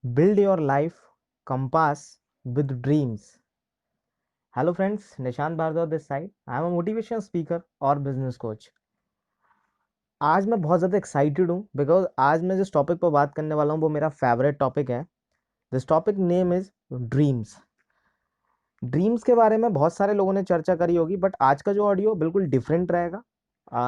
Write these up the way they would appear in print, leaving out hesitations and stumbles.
Build your life compass with dreams. Hello friends, Nishant Bhardwaj this side. I am a motivational speaker और business coach. आज मैं बहुत ज़्यादा excited हूँ बिकॉज आज मैं जिस टॉपिक पर बात करने वाला हूँ वो मेरा फेवरेट टॉपिक है. This topic name is dreams. Dreams के बारे में बहुत सारे लोगों ने चर्चा करी होगी बट आज का जो ऑडियो बिल्कुल डिफरेंट रहेगा.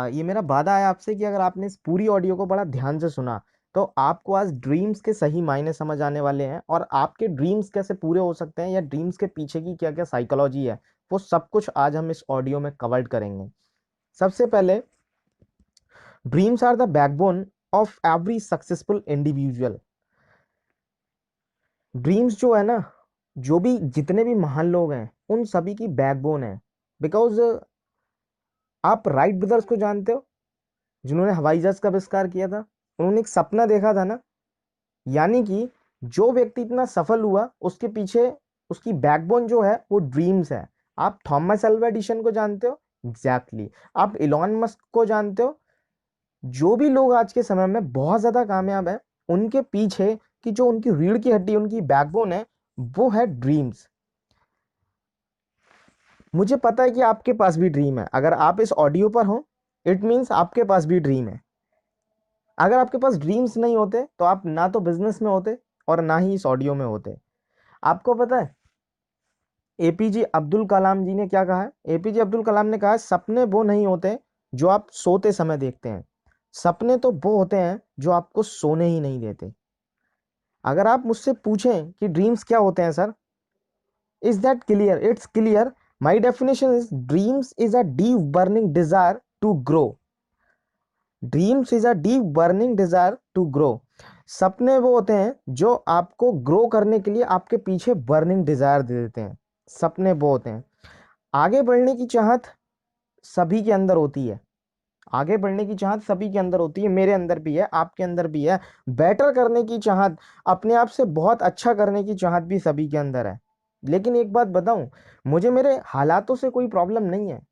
ये मेरा वादा है आपसे कि अगर आपने इस पूरी ऑडियो को बड़ा ध्यान से सुना तो आपको आज ड्रीम्स के सही मायने समझ आने वाले हैं और आपके ड्रीम्स कैसे पूरे हो सकते हैं या ड्रीम्स के पीछे की क्या क्या साइकोलॉजी है वो सब कुछ आज हम इस ऑडियो में कवर करेंगे. सबसे पहले, dreams are the backbone of every successful individual. Dreams जो है ना, जो भी जितने भी महान लोग हैं उन सभी की बैकबोन है. बिकॉज आप राइट ब्रदर्स को जानते हो, जिन्होंने हवाई जहाज का आविष्कार किया था. उन्होंने एक सपना देखा था ना, यानी कि जो व्यक्ति इतना सफल हुआ उसके पीछे उसकी बैकबोन जो है वो ड्रीम्स है. आप थॉमस अल्वा एडिसन को जानते हो, एग्जैक्टली exactly. आप इलॉन मस्क को जानते हो. जो भी लोग आज के समय में बहुत ज्यादा कामयाब है उनके पीछे की जो उनकी रीढ़ की हड्डी, उनकी बैकबोन है, वो है ड्रीम्स. मुझे पता है कि आपके पास भी ड्रीम है. अगर आप इस ऑडियो पर हो इट मीन्स आपके पास भी ड्रीम है. अगर आपके पास ड्रीम्स नहीं होते तो आप ना तो बिजनेस में होते और ना ही इस ऑडियो में होते. आपको पता है एपीजे अब्दुल कलाम जी ने क्या कहा है? एपीजे अब्दुल कलाम ने कहा है सपने वो नहीं होते जो आप सोते समय देखते हैं, सपने तो वो होते हैं जो आपको सोने ही नहीं देते. अगर आप मुझसे पूछें कि ड्रीम्स क्या होते हैं sir, is that clear? It's clear. My definition is dreams is a deep burning desire to grow. Dreams is a deep burning desire to grow. सपने वो होते हैं जो आपको ग्रो करने के लिए आपके पीछे बर्निंग डिजायर दे देते हैं. सपने वो होते हैं. आगे बढ़ने की चाहत सभी के अंदर होती है. आगे बढ़ने की चाहत सभी के अंदर होती है, मेरे अंदर भी है, आपके अंदर भी है. बेटर करने की चाहत, अपने आप से बहुत अच्छा करने की चाहत भी सभी के अंदर है. लेकिन एक बात बताऊं, मुझे मेरे हालातों से कोई प्रॉब्लम नहीं है.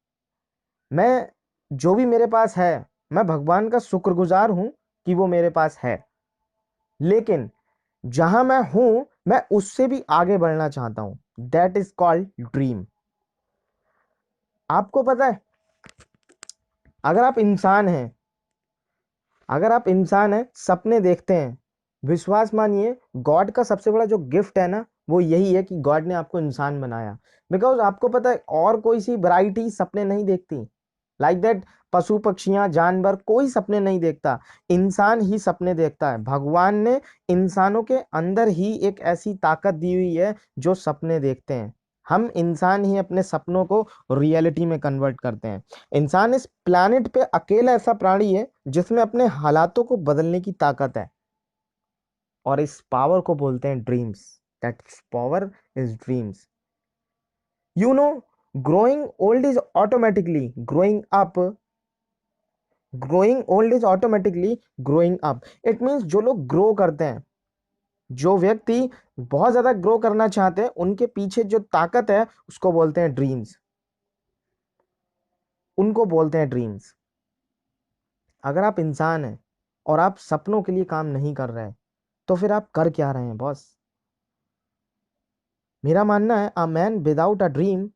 मैं जो भी मेरे पास है, मैं भगवान का शुक्रगुजार हूं कि वो मेरे पास है. लेकिन जहां मैं हूं मैं उससे भी आगे बढ़ना चाहता हूं. That is called dream. आपको पता है, अगर आप इंसान हैं, अगर आप इंसान हैं, सपने देखते हैं, विश्वास मानिए गॉड का सबसे बड़ा जो गिफ्ट है ना वो यही है कि गॉड ने आपको इंसान बनाया. बिकॉज आपको पता है और कोई सी वैरायटी सपने नहीं देखती. लाइक दैट, पशु पक्षियां जानवर कोई सपने नहीं देखता, इंसान ही सपने देखता है. भगवान ने इंसानों के अंदर ही एक ऐसी ताकत दी हुई है जो सपने देखते हैं. हम इंसान ही अपने सपनों को रियलिटी में कन्वर्ट करते हैं. इंसान इस प्लैनेट पे अकेला ऐसा प्राणी है जिसमें अपने हालातों को बदलने की ताकत है और इस पावर को बोलते हैं dreams. That power is dreams. You know, growing old is automatically growing up. Growing old is automatically growing up. It means जो लोग ग्रो करते हैं, जो व्यक्ति बहुत ज्यादा ग्रो करना चाहते हैं, उनके पीछे जो ताकत है उसको बोलते हैं ड्रीम्स. उनको बोलते हैं ड्रीम्स. अगर आप इंसान हैं और आप सपनों के लिए काम नहीं कर रहे हैं तो फिर आप कर क्या रहे हैं बॉस? मेरा मानना है a man without a dream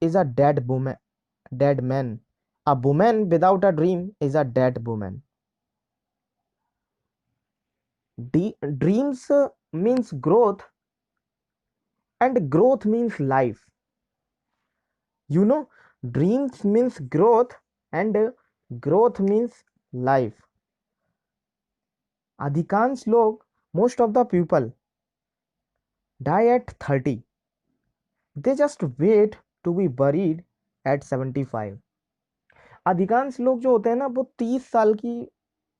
is a dead woman. Dead man. A woman without a dream is a dead woman. Dreams means growth and growth means life. You know, dreams means growth and growth means life. अधिकांश लोग, most of the people die at 30. They just wait to be buried at 75. अधिकांश लोग जो होते हैं ना वो 30 साल की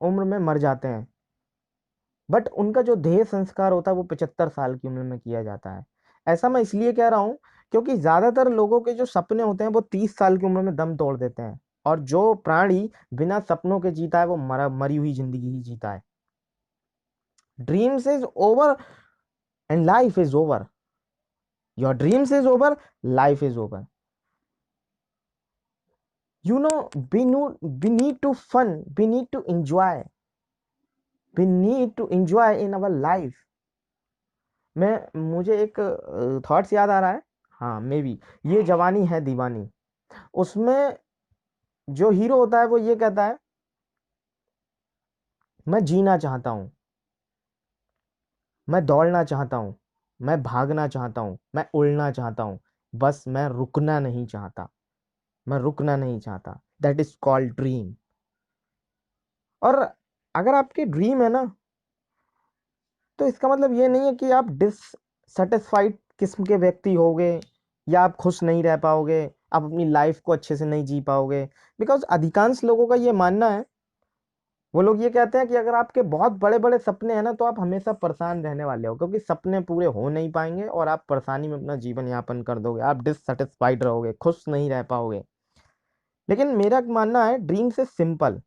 उम्र में मर जाते हैं, बट उनका जो देह संस्कार होता है वो 75 साल की उम्र में किया जाता है. ऐसा मैं इसलिए कह रहा हूँ क्योंकि ज्यादातर लोगों के जो सपने होते हैं वो 30 साल की उम्र में दम तोड़ देते हैं. और जो प्राणी बिना सपनों के जीता है वो मरी हुई जिंदगी ही जीता है. Dreams is over and life is over. Your dreams is over, life is over. You know, we need to fun, we need to enjoy, we need to enjoy in our life. मुझे एक thoughts याद आ रहा है, हाँ may be ये जवानी है दीवानी, उसमें जो हीरो होता है वो ये कहता है, मैं जीना चाहता हूँ, मैं दौड़ना चाहता हूँ, मैं भागना चाहता हूँ, मैं उड़ना चाहता हूँ, बस मैं रुकना नहीं चाहता, मैं रुकना नहीं चाहता। That is called dream. और अगर आपकी ड्रीम है ना, तो इसका मतलब ये नहीं है कि आप डिससेटिस्फाइड किस्म के व्यक्ति होगे, या आप खुश नहीं रह पाओगे, आप अपनी लाइफ को अच्छे से नहीं जी पाओगे। बिकॉज अधिकांश लोगों का ये मानना है, वो लोग ये कहते हैं कि अगर आपके बहुत बड़े बड़े सपने हैं ना, तो आप हमेशा परेशान रहने वाले हो, क्योंकि सपने पूरे हो नहीं पाएंगे और आप परेशानी में अपना जीवन यापन कर दोगे, आप डिससेटिस्फाइड रहोगे, खुश नहीं रह पाओगे। लेकिन मेरा मानना है ड्रीम से सिंपल,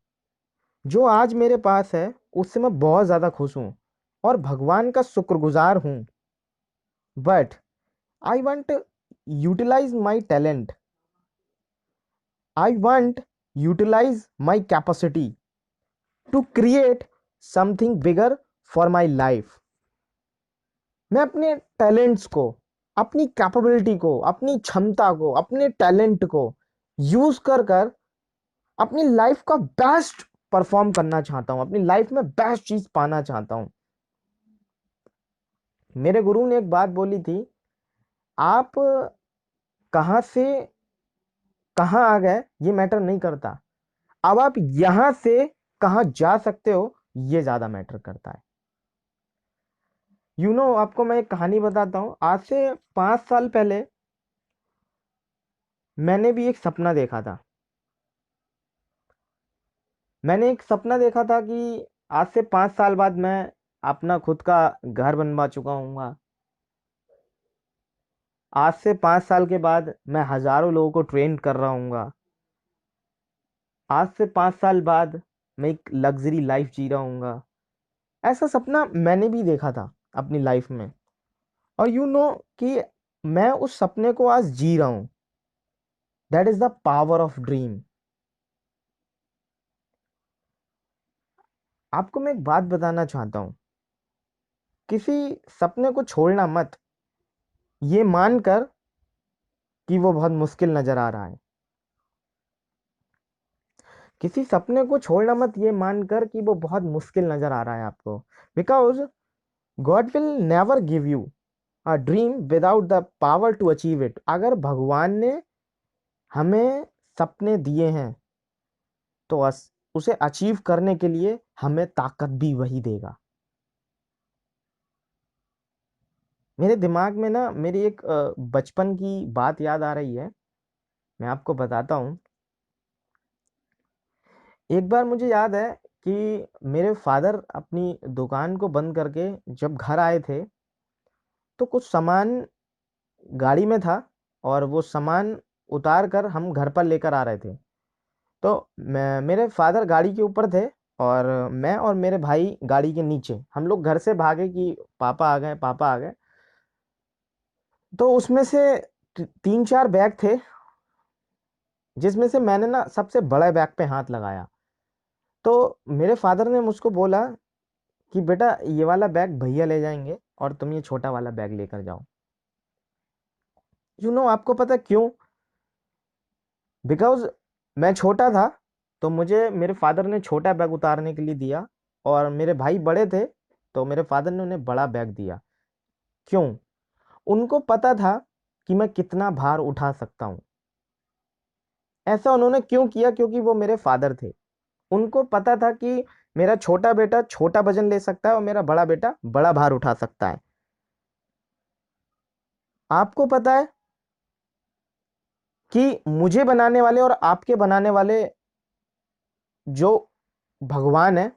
जो आज मेरे पास है उससे मैं बहुत ज़्यादा खुश हूँ और भगवान का शुक्रगुजार हूँ। But I want utilize my talent, I want utilize my capacity to create something bigger for my life. मैं अपने टैलेंट्स को, अपनी कैपेबिलिटी को, अपनी क्षमता को, अपने टैलेंट को यूज कर कर अपनी लाइफ का बेस्ट परफॉर्म करना चाहता हूं, अपनी लाइफ में बेस्ट चीज पाना चाहता हूं। मेरे गुरु ने एक बात बोली थी, आप कहां से कहां आ गए ये मैटर नहीं करता, अब आप यहां से कहां जा सकते हो ये ज्यादा मैटर करता है। आपको मैं एक कहानी बताता हूँ। आज से 5 साल पहले मैंने भी एक सपना देखा था। मैंने एक सपना देखा था कि आज से 5 साल बाद मैं अपना खुद का घर बनवा चुका हूँ। आज से 5 साल के बाद मैं हजारों लोगों को ट्रेन कर रहा हूँ। आज से 5 साल बाद मैं एक लग्जरी लाइफ जी रहा हूँ। ऐसा सपना मैंने भी देखा था अपनी लाइफ में। और कि मैं उस सपने को आज जी रहा हूँ। That is the power of dream. आपको मैं एक बात बताना चाहता हूँ, किसी सपने को छोड़ना मत ये मानकर कि वो बहुत मुश्किल नजर आ रहा है। किसी सपने को छोड़ना मत ये मानकर कि वो बहुत मुश्किल नजर आ रहा है आपको। Because God will never give you a dream without the power to achieve it. अगर भगवान ने हमें सपने दिए हैं तो उसे अचीव करने के लिए हमें ताकत भी वही देगा। मेरे दिमाग में ना मेरी एक बचपन की बात याद आ रही है, मैं आपको बताता हूँ। एक बार मुझे याद है कि मेरे फादर अपनी दुकान को बंद करके जब घर आए थे, तो कुछ सामान गाड़ी में था और वो सामान उतार कर हम घर पर लेकर आ रहे थे। तो मेरे फादर गाड़ी के ऊपर थे और मैं और मेरे भाई गाड़ी के नीचे। हम लोग घर से भागे कि पापा आ गए, पापा आ गए। तो उसमें से 3-4 बैग थे, जिसमें से मैंने ना सबसे बड़े बैग पे हाथ लगाया। तो मेरे फादर ने मुझको बोला कि बेटा ये वाला बैग भैया ले जाएंगे और तुम ये छोटा वाला बैग लेकर जाओ। आपको पता है क्यों? बिकॉज मैं छोटा था, तो मुझे मेरे फादर ने छोटा बैग उतारने के लिए दिया, और मेरे भाई बड़े थे तो मेरे फादर ने उन्हें बड़ा बैग दिया। क्यों? उनको पता था कि मैं कितना भार उठा सकता हूँ। ऐसा उन्होंने क्यों किया? क्योंकि वो मेरे फादर थे। उनको पता था कि मेरा छोटा बेटा छोटा वजन ले सकता है और मेरा बड़ा बेटा बड़ा भार उठा सकता है। आपको पता है कि मुझे बनाने वाले और आपके बनाने वाले जो भगवान है,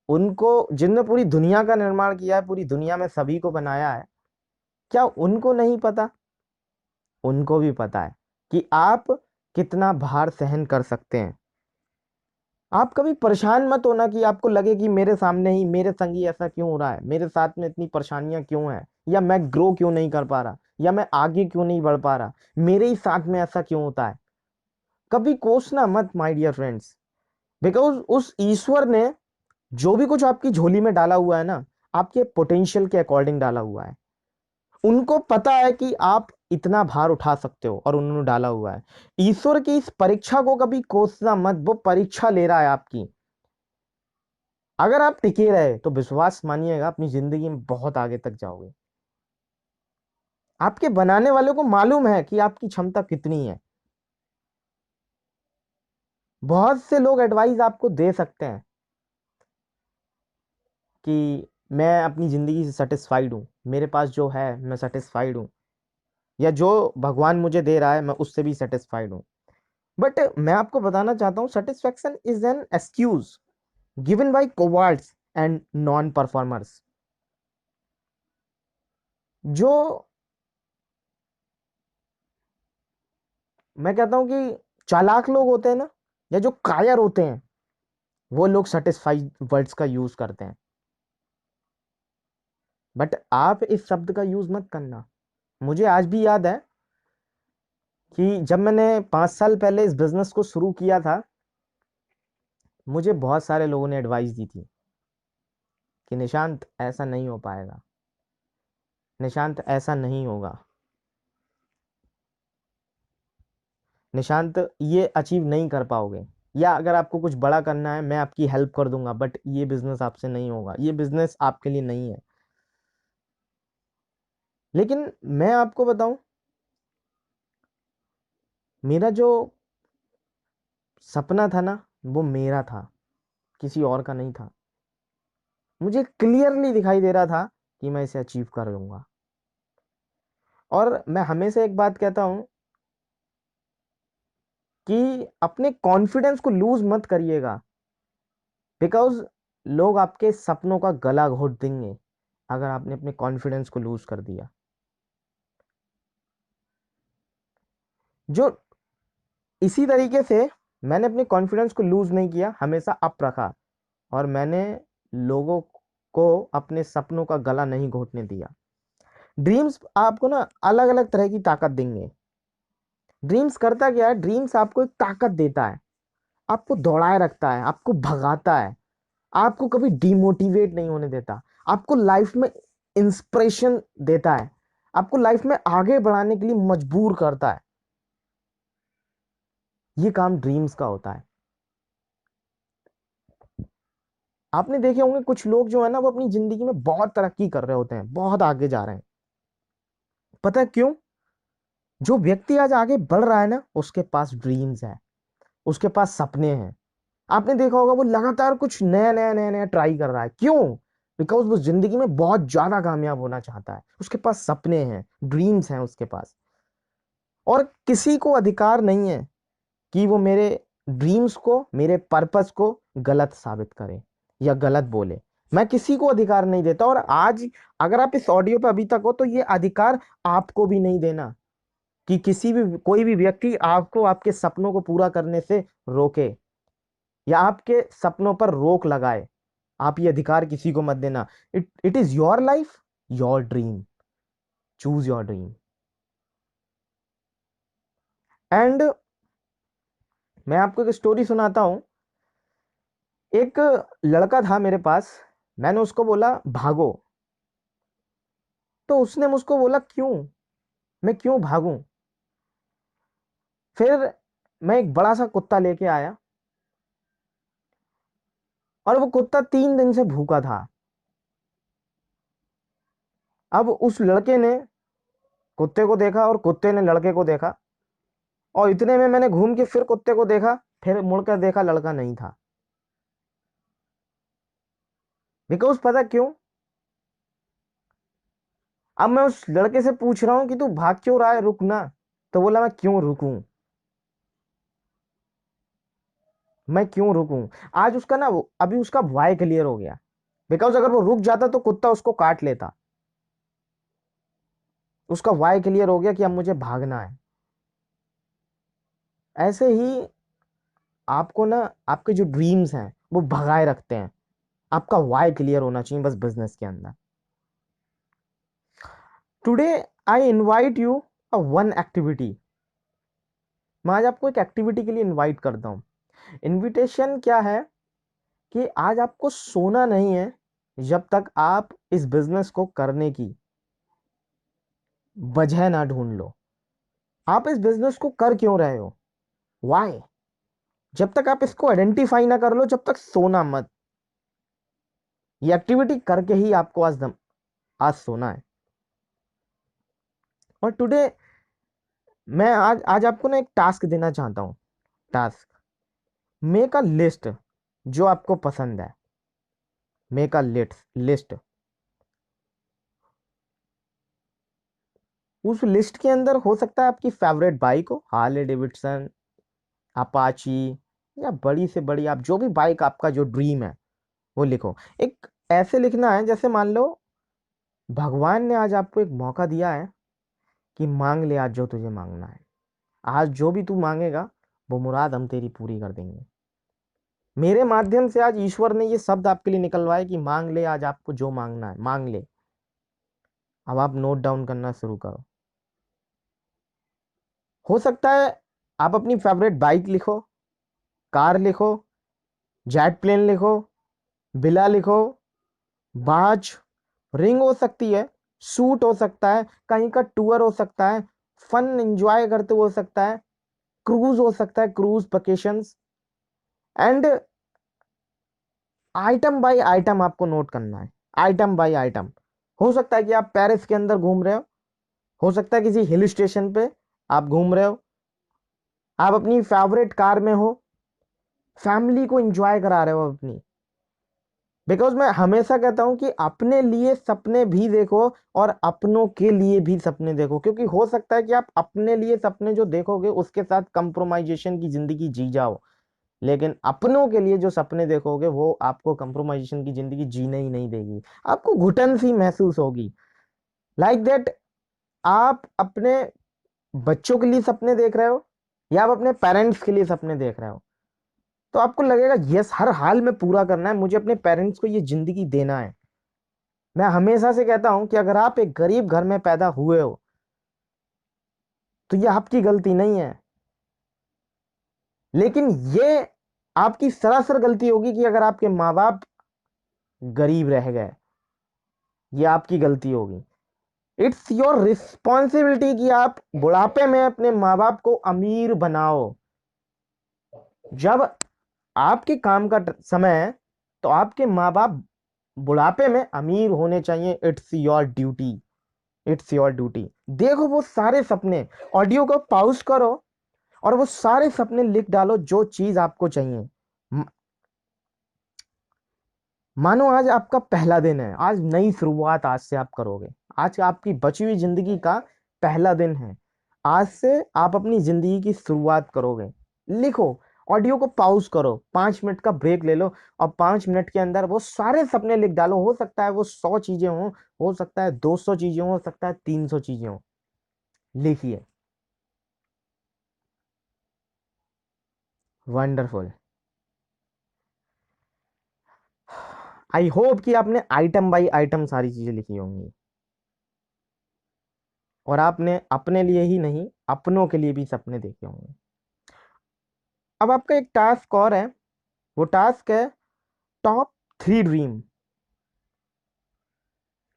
उनको, जिनने पूरी दुनिया का निर्माण किया है, पूरी दुनिया में सभी को बनाया है, क्या उनको नहीं पता? उनको भी पता है कि आप कितना भार सहन कर सकते हैं। आप कभी परेशान मत होना कि आपको लगे कि मेरे सामने ही, मेरे संग ही ऐसा क्यों हो रहा है, मेरे साथ में इतनी परेशानियां क्यों हैं, या मैं ग्रो क्यों नहीं कर पा रहा, या मैं आगे क्यों नहीं बढ़ पा रहा, मेरे ही साथ में ऐसा क्यों होता है। कभी कोसना मत माय डियर फ्रेंड्स। बिकॉज उस ईश्वर ने जो भी कुछ आपकी झोली में डाला हुआ है ना, आपके पोटेंशियल के अकॉर्डिंग डाला हुआ है। उनको पता है कि आप इतना भार उठा सकते हो और उन्होंने डाला हुआ है। ईश्वर की इस परीक्षा को कभी कोसना मत, वो परीक्षा ले रहा है आपकी। अगर आप टिके रहे तो विश्वास मानिएगा अपनी जिंदगी में बहुत आगे तक जाओगे। आपके बनाने वाले को मालूम है कि आपकी क्षमता कितनी है। बहुत से लोग एडवाइस आपको दे सकते हैं कि मैं अपनी जिंदगी से सेटिस्फाइड हूँ, मेरे पास जो है मैं सेटिस्फाइड हूँ, या जो भगवान मुझे दे रहा है मैं उससे भी सेटिस्फाइड हूँ। बट मैं आपको बताना चाहता हूँ, satisfaction is an excuse given by cowards and non performers. जो मैं कहता हूँ कि चालाक लोग होते हैं ना, या जो कायर होते हैं, वो लोग सेटिस्फाइड वर्ड्स का यूज करते हैं। बट आप इस शब्द का यूज मत करना। मुझे आज भी याद है कि जब मैंने 5 साल पहले इस बिजनेस को शुरू किया था, मुझे बहुत सारे लोगों ने एडवाइस दी थी कि निशांत ऐसा नहीं हो पाएगा, निशांत ऐसा नहीं होगा, निशांत ये अचीव नहीं कर पाओगे, या अगर आपको कुछ बड़ा करना है मैं आपकी हेल्प कर दूंगा, बट ये बिजनेस आपसे नहीं होगा, ये बिजनेस आपके लिए नहीं है। लेकिन मैं आपको बताऊं, मेरा जो सपना था ना, वो मेरा था, किसी और का नहीं था। मुझे क्लियरली दिखाई दे रहा था कि मैं इसे अचीव कर लूंगा। और मैं हमेशा एक बात कहता हूं कि अपने कॉन्फिडेंस को लूज मत करिएगा, बिकॉज लोग आपके सपनों का गला घोट देंगे अगर आपने अपने कॉन्फिडेंस को लूज कर दिया। जो इसी तरीके से मैंने अपने कॉन्फिडेंस को लूज नहीं किया, हमेशा अप रखा, और मैंने लोगों को अपने सपनों का गला नहीं घोटने दिया। ड्रीम्स आपको ना अलग अलग तरह की ताकत देंगे। ड्रीम्स करता क्या है, ड्रीम्स आपको एक ताकत देता है, आपको दौड़ाए रखता है, आपको भगाता है, आपको कभी डिमोटिवेट नहीं होने देता, आपको लाइफ में इंस्पिरेशन देता है, आपको लाइफ में आगे बढ़ाने के लिए मजबूर करता है। ये काम ड्रीम्स का होता है। आपने देखे होंगे कुछ लोग जो है ना, वो अपनी जिंदगी में बहुत तरक्की कर रहे होते हैं, बहुत आगे जा रहे हैं। पता है क्यों? जो व्यक्ति आज आगे बढ़ रहा है ना, उसके पास ड्रीम्स है, उसके पास सपने हैं। आपने देखा होगा वो लगातार कुछ नया नया नया नया ट्राई कर रहा है। क्यों? बिकॉज वो जिंदगी में बहुत ज्यादा कामयाब होना चाहता है, उसके पास सपने हैं, ड्रीम्स हैं उसके पास। और किसी को अधिकार नहीं है कि वो मेरे ड्रीम्स को, मेरे पर्पस को गलत साबित करे या गलत बोले। मैं किसी को अधिकार नहीं देता, और आज अगर आप इस ऑडियो पे अभी तक हो तो ये अधिकार आपको भी नहीं देना कि किसी भी कोई भी व्यक्ति आपको आपके सपनों को पूरा करने से रोके या आपके सपनों पर रोक लगाए। आप ये अधिकार किसी को मत देना। It is your life, your dream, choose your dream. And मैं आपको एक स्टोरी सुनाता हूं। एक लड़का था मेरे पास, मैंने उसको बोला भागो, तो उसने मुझको बोला क्यों, मैं क्यों भागूं? फिर मैं एक बड़ा सा कुत्ता लेके आया, और वो कुत्ता 3 दिन से भूखा था। अब उस लड़के ने कुत्ते को देखा और कुत्ते ने लड़के को देखा, और इतने में मैंने घूम के फिर कुत्ते को देखा, फिर मुड़कर देखा, लड़का नहीं था। बिकॉज पता क्यों? अब मैं उस लड़के से पूछ रहा हूं कि तू भाग क्यों रहा है, रुक ना। तो बोला मैं क्यों रुकूं, मैं क्यों रुकूं। आज उसका ना अभी उसका वाई क्लियर हो गया। बिकॉज अगर वो रुक जाता तो कुत्ता उसको काट लेता। उसका वाई क्लियर हो गया कि अब मुझे भागना है। ऐसे ही आपको ना आपके जो ड्रीम्स हैं वो भगाए रखते हैं। आपका वाई क्लियर होना चाहिए बस बिजनेस के अंदर। Today I invite you a one activity. मैं आज आपको एक एक्टिविटी के लिए इनवाइट करता हूँ। इनविटेशन क्या है कि आज आपको सोना नहीं है, जब तक आप इस बिजनेस को करने की वजह ना ढूंढ लो। आप इस बिजनेस को कर क्यों रहे हो, वाई। जब तक आप इसको आइडेंटिफाई ना कर लो, जब तक सोना मत। ये एक्टिविटी करके ही आपको आज सोना है। और टुडे मैं आज आपको ना एक टास्क देना चाहता हूं। Task, make a list. जो आपको पसंद है, मेक अ लिस्ट। उस लिस्ट के अंदर हो सकता है आपकी फेवरेट बाइक हो, हार्ले डेविडसन, अपाची, या बड़ी से बड़ी, आप जो भी बाइक आपका जो ड्रीम है वो लिखो। एक ऐसे लिखना है जैसे मान लो भगवान ने आज आपको एक मौका दिया है कि मांग ले आज जो तुझे मांगना है। आज जो भी तू मांगेगा वो मुराद हम तेरी पूरी कर देंगे। मेरे माध्यम से आज ईश्वर ने ये शब्द आपके लिए निकलवाए कि मांग ले, आज आपको जो मांगना है मांग ले। अब आप नोट डाउन करना शुरू करो। हो सकता है आप अपनी फेवरेट बाइक लिखो, कार लिखो, जेट प्लेन लिखो, बिला लिखो, बाज, रिंग हो सकती है, सूट हो सकता है, कहीं का टूर हो सकता है, फन एंजॉय करते हो सकता है, क्रूज हो सकता है, cruise vacations. And item by item आपको नोट करना है, आइटम बाय आइटम। हो सकता है कि आप पेरिस के अंदर घूम रहे हो सकता है किसी हिल स्टेशन पे आप घूम रहे हो, आप अपनी फेवरेट कार में हो, फैमिली को एंजॉय करा रहे हो अपनी। बिकॉज मैं हमेशा कहता हूं कि अपने लिए सपने भी देखो और अपनों के लिए भी सपने देखो, क्योंकि हो सकता है कि आप अपने लिए सपने जो देखोगे उसके साथ कंप्रोमाइजेशन की जिंदगी जी जाओ, लेकिन अपनों के लिए जो सपने देखोगे वो आपको कंप्रोमाइजेशन की जिंदगी जीने ही नहीं देगी। आपको घुटन सी महसूस होगी, लाइक दैट। आप अपने बच्चों के लिए सपने देख रहे हो या आप अपने पेरेंट्स के लिए सपने देख रहे हो, तो आपको लगेगा यस हर हाल में पूरा करना है, मुझे अपने पेरेंट्स को ये जिंदगी देना है। मैं हमेशा से कहता हूं कि अगर आप एक गरीब घर में पैदा हुए हो तो ये आपकी गलती नहीं है, लेकिन ये आपकी सरासर गलती होगी कि अगर आपके माँ बाप गरीब रह गए, ये आपकी गलती होगी। इट्स योर रिस्पॉन्सिबिलिटी कि आप बुढ़ापे में अपने माँ बाप को अमीर बनाओ। जब आपके काम का समय है तो आपके माँ बाप बुढ़ापे में अमीर होने चाहिए। It's your duty, it's your duty. देखो वो सारे सपने, ऑडियो को पॉज करो और वो सारे सपने लिख डालो जो चीज आपको चाहिए। म- मानो आज आपका पहला दिन है, आज नई शुरुआत आज से आप करोगे। आज आपकी बची हुई जिंदगी का पहला दिन है, आज से आप अपनी जिंदगी की शुरुआत करोगे। लिखो, ऑडियो को पॉज करो, 5 मिनट का ब्रेक ले लो और 5 मिनट के अंदर वो सारे सपने लिख डालो। हो सकता है वो 100 चीजें हो सकता है 200 चीजें हो सकता है 300 चीजें हो। लिखिए। वंडरफुल। आई होप कि आपने आइटम बाय आइटम सारी चीजें लिखी होंगी और आपने अपने लिए ही नहीं अपनों के लिए भी सपने देखे होंगे। अब आपका एक टास्क और है, वो टास्क है टॉप 3 ड्रीम।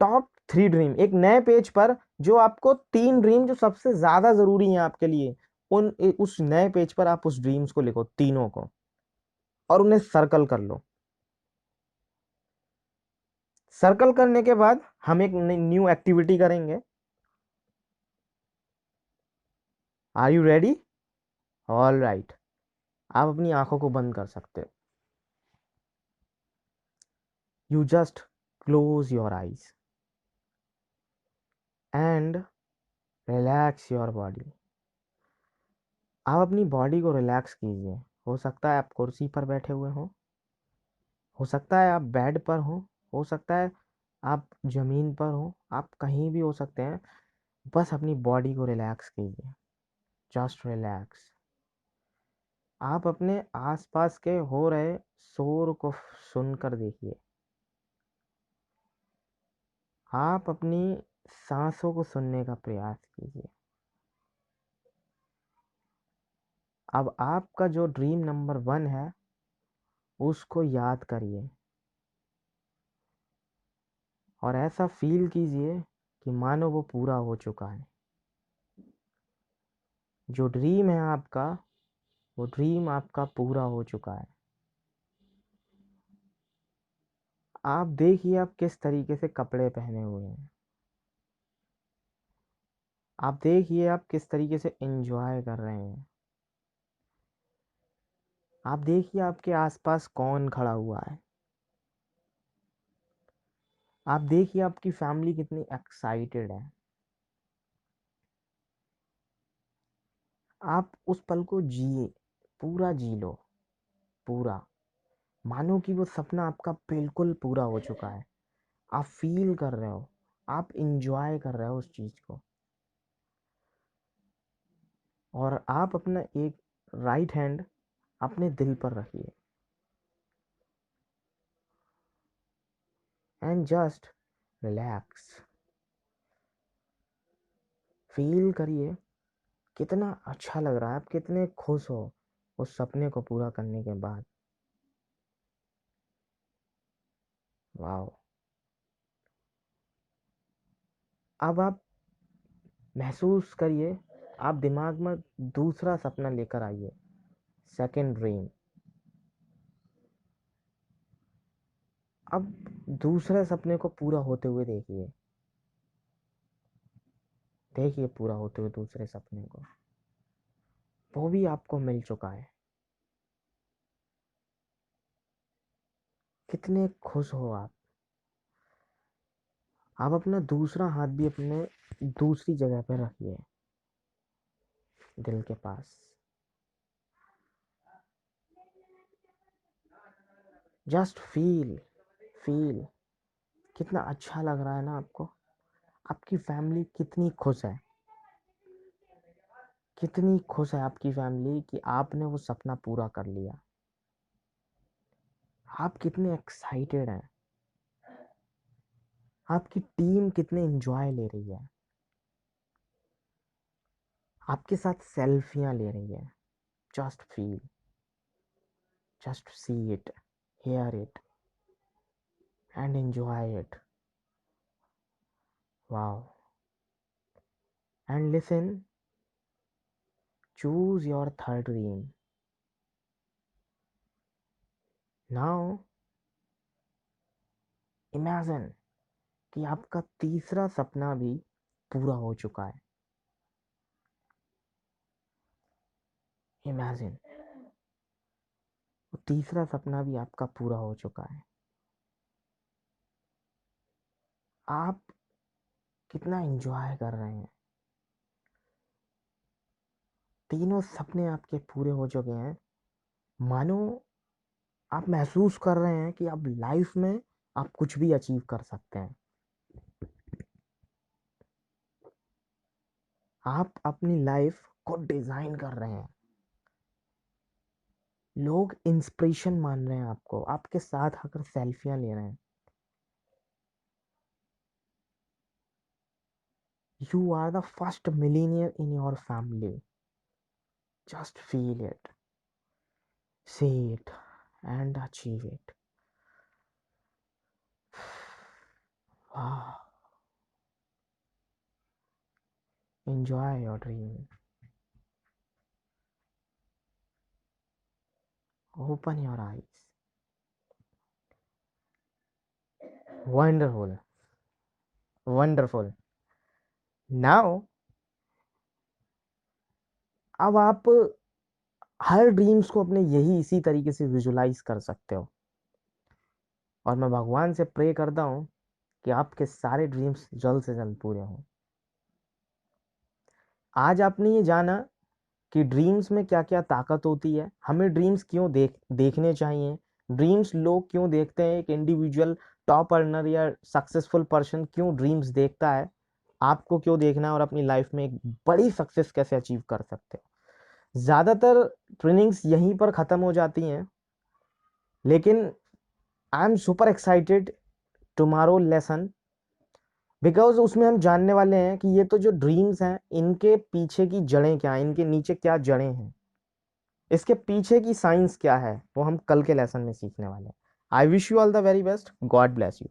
टॉप 3 ड्रीम एक नए पेज पर, जो आपको 3 ड्रीम जो सबसे ज्यादा जरूरी हैं आपके लिए, उस नए पेज पर आप उस ड्रीम्स को लिखो, तीनों को, और उन्हें सर्कल कर लो। सर्कल करने के बाद हम एक न्यू एक्टिविटी करेंगे। Are you ready? All right. आप अपनी आंखों को बंद कर सकते हो। You just close your eyes and relax your body. आप अपनी बॉडी को रिलैक्स कीजिए। हो सकता है आप कुर्सी पर बैठे हुए हो सकता है आप बेड पर हो सकता है आप जमीन पर हो, आप कहीं भी हो सकते हैं। बस अपनी बॉडी को रिलैक्स कीजिए, जस्ट रिलैक्स। आप अपने आसपास के हो रहे शोर को सुनकर देखिए। आप अपनी सांसों को सुनने का प्रयास कीजिए। अब आपका जो ड्रीम नंबर 1 है उसको याद करिए। और ऐसा फील कीजिए कि मानो वो पूरा हो चुका है। जो ड्रीम है आपका, वो ड्रीम आपका पूरा हो चुका है। आप देखिए आप किस तरीके से कपड़े पहने हुए हैं। आप देखिए आप किस तरीके से एंजॉय कर रहे हैं। आप देखिए आपके आसपास कौन खड़ा हुआ है। आप देखिए आपकी फैमिली कितनी एक्साइटेड है। आप उस पल को जिए, पूरा जी लो, पूरा मानो कि वो सपना आपका बिल्कुल पूरा हो चुका है। आप फील कर रहे हो, आप इंजॉय कर रहे हो उस चीज़ को। और आप अपना एक राइट हैंड अपने दिल पर रखिए एंड जस्ट रिलैक्स। फील करिए कितना अच्छा लग रहा है, आप कितने खुश हो उस सपने को पूरा करने के बाद। वाह। अब आप महसूस करिए, आप दिमाग में दूसरा सपना लेकर आइए, सेकंड ड्रीम। अब दूसरे सपने को पूरा होते हुए देखिए, देखिए पूरा होते हुए दूसरे सपने को, वो भी आपको मिल चुका है। कितने खुश हो आप। आप अपना दूसरा हाथ भी अपने दूसरी जगह पर रखिए, दिल के पास। जस्ट फील, फील कितना अच्छा लग रहा है ना आपको। आपकी फैमिली कितनी खुश है, कितनी खुश है आपकी फैमिली कि आपने वो सपना पूरा कर लिया। आप कितने एक्साइटेड हैं, आपकी टीम कितने एंजॉय ले रही है, आपके साथ सेल्फियां ले रही है। Just feel, just see it, hear it and enjoy it. Wow. And listen, choose your third dream. Now imagine कि आपका तीसरा सपना भी पूरा हो चुका है। इमेजिन वो तीसरा सपना भी आपका पूरा हो चुका है। आप कितना एंजॉय कर रहे हैं। तीनों सपने आपके पूरे हो चुके हैं। मानो आप महसूस कर रहे हैं कि अब लाइफ में आप कुछ भी अचीव कर सकते हैं। आप अपनी लाइफ को डिजाइन कर रहे हैं। लोग इंस्पिरेशन मान रहे हैं आपको, आपके साथ आकर सेल्फियां ले रहे हैं। You are the first millionaire in your family. Just feel it, see it and achieve it. Enjoy your dream. Open your eyes. Wonderful. Wonderful. Now, अब आप हर ड्रीम्स को अपने यही इसी तरीके से विजुलाइज कर सकते हो। और मैं भगवान से प्रे करता हूँ कि आपके सारे ड्रीम्स जल्द से जल्द पूरे हों। आज आपने ये जाना कि ड्रीम्स में क्या क्या ताकत होती है, हमें ड्रीम्स क्यों देखने चाहिए, ड्रीम्स लोग क्यों देखते हैं, एक इंडिविजुअल टॉप अर्नर या सक्सेसफुल पर्सन क्यों ड्रीम्स देखता है, आपको क्यों देखना है, और अपनी लाइफ में एक बड़ी सक्सेस कैसे अचीव कर सकते हो। ज़्यादातर ट्रेनिंग्स यहीं पर ख़त्म हो जाती हैं, लेकिन I am super excited tomorrow lesson, because उसमें हम जानने वाले हैं कि ये तो जो ड्रीम्स हैं इनके पीछे की जड़ें क्या हैं, इनके नीचे क्या जड़ें हैं, इसके पीछे की साइंस क्या है, वो हम कल के लेसन में सीखने वाले हैं। I wish you all the very best. God bless you.